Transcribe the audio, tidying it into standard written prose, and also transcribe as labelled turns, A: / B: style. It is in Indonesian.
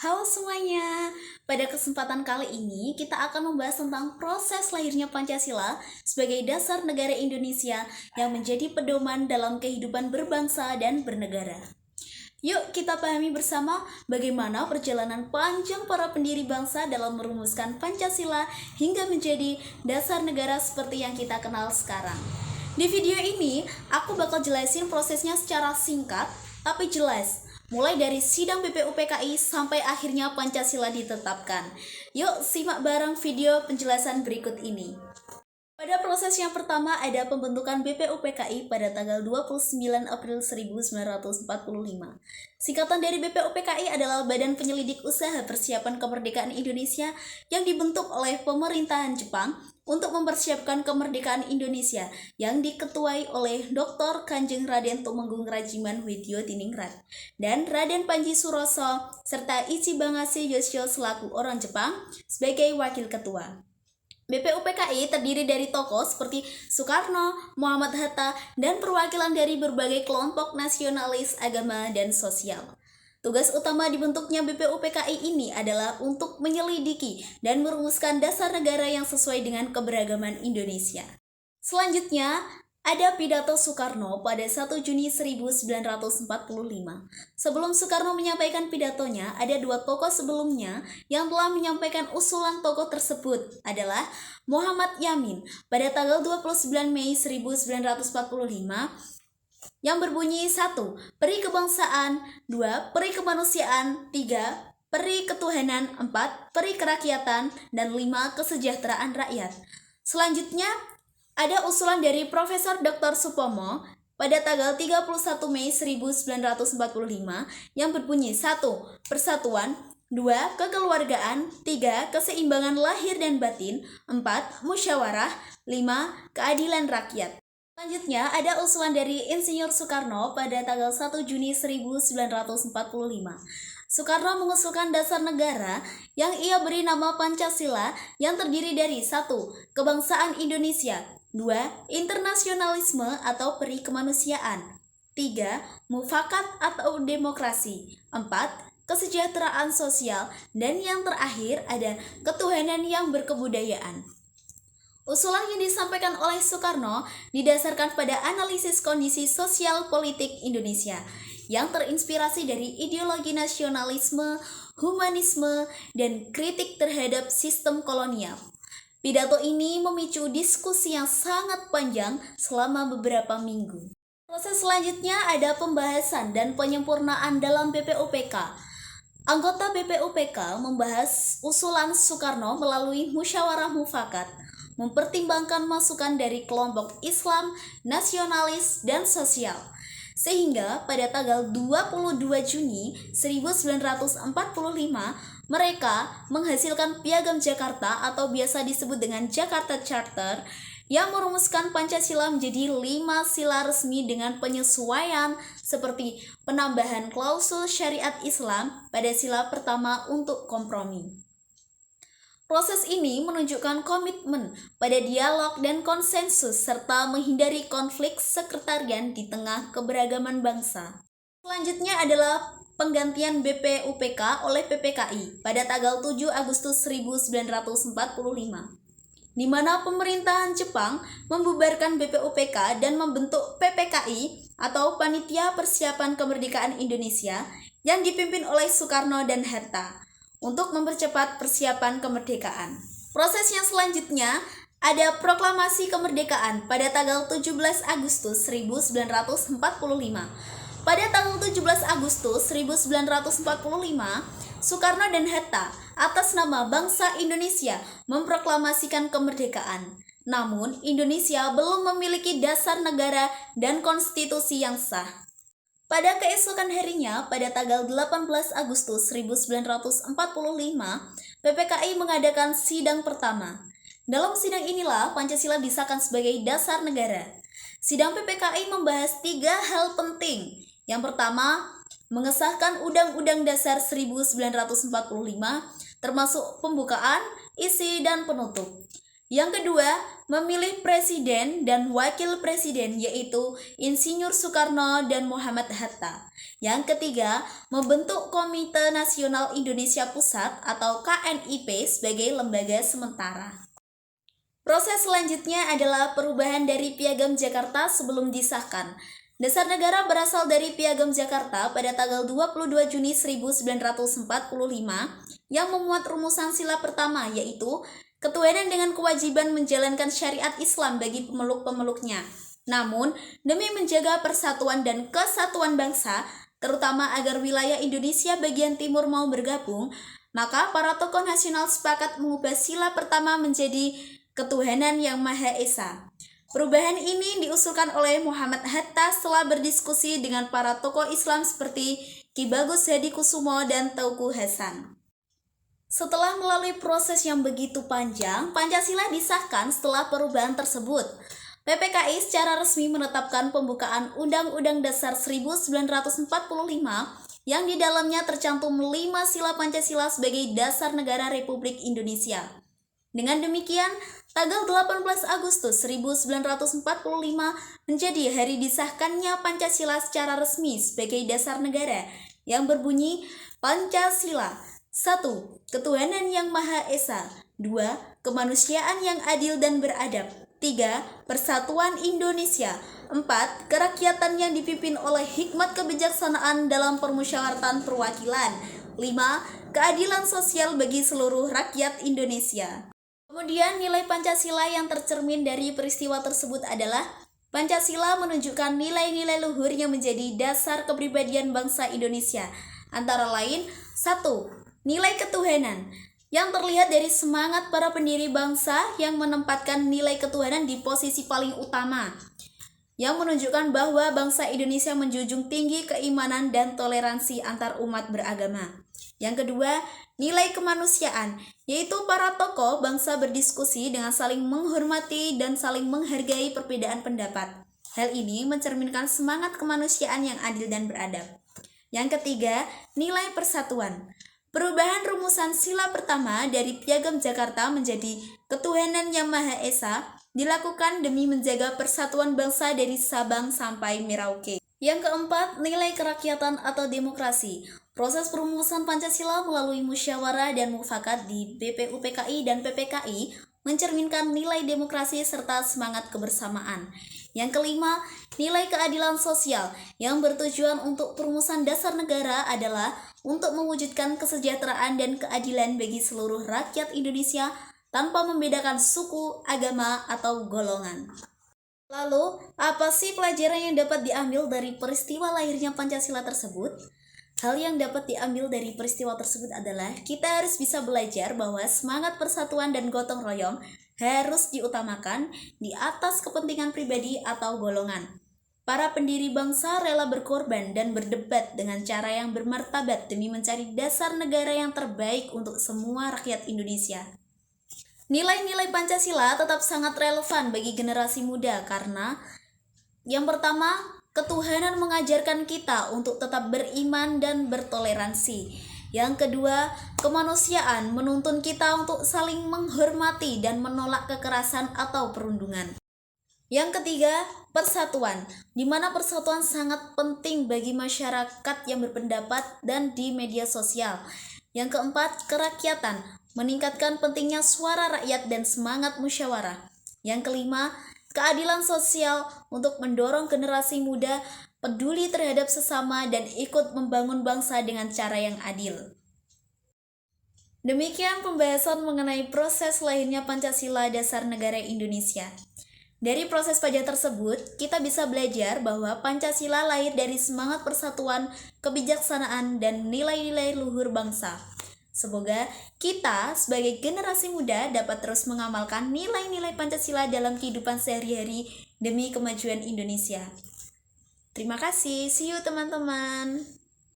A: Halo semuanya, pada kesempatan kali ini kita akan membahas tentang proses lahirnya Pancasila sebagai dasar negara Indonesia yang menjadi pedoman dalam kehidupan berbangsa dan bernegara. Yuk kita pahami bersama bagaimana perjalanan panjang para pendiri bangsa dalam merumuskan Pancasila hingga menjadi dasar negara seperti yang kita kenal sekarang. Di video ini, aku bakal jelasin prosesnya secara singkat tapi jelas, mulai dari sidang BPUPKI sampai akhirnya Pancasila ditetapkan. Yuk simak bareng video penjelasan berikut ini. Pada proses yang pertama ada pembentukan BPUPKI pada tanggal 29 April 1945. Singkatan dari BPUPKI adalah Badan Penyelidik Usaha Persiapan Kemerdekaan Indonesia yang dibentuk oleh pemerintahan Jepang untuk mempersiapkan kemerdekaan Indonesia yang diketuai oleh Dr. Kanjeng Raden Tumenggung Rajiman Widyo-Diningrat dan Raden Panji Suroso serta Ichibangase Yoshio selaku orang Jepang sebagai wakil ketua. BPUPKI terdiri dari tokoh seperti Soekarno, Muhammad Hatta, dan perwakilan dari berbagai kelompok nasionalis, agama, dan sosial. Tugas utama dibentuknya BPUPKI ini adalah untuk menyelidiki dan merumuskan dasar negara yang sesuai dengan keberagaman Indonesia. Selanjutnya, ada pidato Soekarno pada 1 Juni 1945. Sebelum Soekarno menyampaikan pidatonya, ada dua tokoh sebelumnya yang telah menyampaikan usulan tokoh tersebut adalah Muhammad Yamin pada tanggal 29 Mei 1945 yang berbunyi 1. Peri kebangsaan, 2. Peri kemanusiaan, 3. Peri ketuhanan, 4. Peri kerakyatan, dan 5. Kesejahteraan rakyat. Selanjutnya, ada usulan dari Profesor Dr. Supomo pada tanggal 31 Mei 1945 yang berbunyi 1. Persatuan, 2. Kekeluargaan, 3. Keseimbangan lahir dan batin, 4. Musyawarah, 5. Keadilan rakyat. Selanjutnya ada usulan dari Insinyur Soekarno pada tanggal 1 Juni 1945. Soekarno mengusulkan dasar negara yang ia beri nama Pancasila yang terdiri dari 1. Kebangsaan Indonesia, 2. Internasionalisme atau peri kemanusiaan, 3. Mufakat atau demokrasi, 4. Kesejahteraan sosial, dan yang terakhir ada ketuhanan yang berkebudayaan. Usulan yang disampaikan oleh Soekarno didasarkan pada analisis kondisi sosial politik Indonesia yang terinspirasi dari ideologi nasionalisme, humanisme, dan kritik terhadap sistem kolonial. Pidato ini memicu diskusi yang sangat panjang selama beberapa minggu. Proses selanjutnya ada pembahasan dan penyempurnaan dalam BPUPK. Anggota BPUPK membahas usulan Soekarno melalui musyawarah mufakat, mempertimbangkan masukan dari kelompok Islam, nasionalis, dan sosial. Sehingga pada tanggal 22 Juni 1945, mereka menghasilkan Piagam Jakarta atau biasa disebut dengan Jakarta Charter yang merumuskan Pancasila menjadi 5 sila resmi dengan penyesuaian seperti penambahan klausul syariat Islam pada sila pertama untuk kompromi. Proses ini menunjukkan komitmen pada dialog dan konsensus serta menghindari konflik sekretarian di tengah keberagaman bangsa. Selanjutnya adalah penggantian BPUPK oleh PPKI pada tanggal 7 Agustus 1945, di mana pemerintahan Jepang membubarkan BPUPK dan membentuk PPKI atau Panitia Persiapan Kemerdekaan Indonesia yang dipimpin oleh Soekarno dan Hatta untuk mempercepat persiapan kemerdekaan. Proses yang selanjutnya ada proklamasi kemerdekaan pada tanggal 17 Agustus 1945. Pada tanggal 17 Agustus 1945, Soekarno dan Hatta atas nama bangsa Indonesia memproklamasikan kemerdekaan. Namun, Indonesia belum memiliki dasar negara dan konstitusi yang sah. Pada keesokan harinya, pada tanggal 18 Agustus 1945, PPKI mengadakan sidang pertama. Dalam sidang inilah Pancasila disahkan sebagai dasar negara. Sidang PPKI membahas 3 hal penting. Yang pertama, mengesahkan Undang-Undang Dasar 1945, termasuk pembukaan, isi, dan penutup. Yang kedua, memilih presiden dan wakil presiden yaitu Insinyur Soekarno dan Muhammad Hatta. Yang ketiga, membentuk Komite Nasional Indonesia Pusat atau KNIP sebagai lembaga sementara. Proses selanjutnya adalah perubahan dari Piagam Jakarta sebelum disahkan. Dasar negara berasal dari Piagam Jakarta pada tanggal 22 Juni 1945 yang memuat rumusan sila pertama yaitu ketuhanan dengan kewajiban menjalankan syariat Islam bagi pemeluk-pemeluknya. Namun, demi menjaga persatuan dan kesatuan bangsa, terutama agar wilayah Indonesia bagian timur mau bergabung, maka para tokoh nasional sepakat mengubah sila pertama menjadi ketuhanan yang Maha Esa. Perubahan ini diusulkan oleh Muhammad Hatta setelah berdiskusi dengan para tokoh Islam seperti Ki Bagus Hadikusumo dan Teuku Hasan. Setelah melalui proses yang begitu panjang, Pancasila disahkan setelah perubahan tersebut. PPKI secara resmi menetapkan pembukaan Undang-Undang Dasar 1945 yang di dalamnya tercantum 5 sila Pancasila sebagai dasar negara Republik Indonesia. Dengan demikian, tanggal 18 Agustus 1945 menjadi hari disahkannya Pancasila secara resmi sebagai dasar negara yang berbunyi Pancasila. 1. Ketuhanan yang Maha Esa. 2. Kemanusiaan yang adil dan beradab. 3. Persatuan Indonesia. 4. Kerakyatan yang dipimpin oleh hikmat kebijaksanaan dalam permusyawaratan perwakilan. 5. Keadilan sosial bagi seluruh rakyat Indonesia. Kemudian nilai Pancasila yang tercermin dari peristiwa tersebut adalah Pancasila menunjukkan nilai-nilai luhur yang menjadi dasar kepribadian bangsa Indonesia. Antara lain, 1. Nilai ketuhanan yang terlihat dari semangat para pendiri bangsa yang menempatkan nilai ketuhanan di posisi paling utama, yang menunjukkan bahwa bangsa Indonesia menjunjung tinggi keimanan dan toleransi antar umat beragama. Yang kedua, nilai kemanusiaan, yaitu para tokoh bangsa berdiskusi dengan saling menghormati dan saling menghargai perbedaan pendapat. Hal ini mencerminkan semangat kemanusiaan yang adil dan beradab. Yang ketiga, nilai persatuan. Perubahan rumusan sila pertama dari Piagam Jakarta menjadi ketuhanan yang Maha Esa dilakukan demi menjaga persatuan bangsa dari Sabang sampai Merauke. Yang keempat, nilai kerakyatan atau demokrasi. Proses perumusan Pancasila melalui musyawarah dan mufakat di BPUPKI dan PPKI mencerminkan nilai demokrasi serta semangat kebersamaan. Yang kelima, nilai keadilan sosial yang bertujuan untuk perumusan dasar negara adalah untuk mewujudkan kesejahteraan dan keadilan bagi seluruh rakyat Indonesia tanpa membedakan suku, agama, atau golongan. Lalu, apa sih pelajaran yang dapat diambil dari peristiwa lahirnya Pancasila tersebut? Hal yang dapat diambil dari peristiwa tersebut adalah kita harus bisa belajar bahwa semangat persatuan dan gotong royong harus diutamakan di atas kepentingan pribadi atau golongan. Para pendiri bangsa rela berkorban dan berdebat dengan cara yang bermartabat demi mencari dasar negara yang terbaik untuk semua rakyat Indonesia. Nilai-nilai Pancasila tetap sangat relevan bagi generasi muda karena yang pertama, ketuhanan mengajarkan kita untuk tetap beriman dan bertoleransi. Yang kedua, kemanusiaan menuntun kita untuk saling menghormati dan menolak kekerasan atau perundungan. Yang ketiga, persatuan, di mana persatuan sangat penting bagi masyarakat yang berpendapat dan di media sosial. Yang keempat, kerakyatan, meningkatkan pentingnya suara rakyat dan semangat musyawarah. Yang kelima, keadilan sosial untuk mendorong generasi muda peduli terhadap sesama dan ikut membangun bangsa dengan cara yang adil. Demikian pembahasan mengenai proses lahirnya Pancasila Dasar Negara Indonesia. Dari proses pelajaran tersebut, kita bisa belajar bahwa Pancasila lahir dari semangat persatuan, kebijaksanaan, dan nilai-nilai luhur bangsa. Semoga kita sebagai generasi muda dapat terus mengamalkan nilai-nilai Pancasila dalam kehidupan sehari-hari demi kemajuan Indonesia. Terima kasih, see you teman-teman.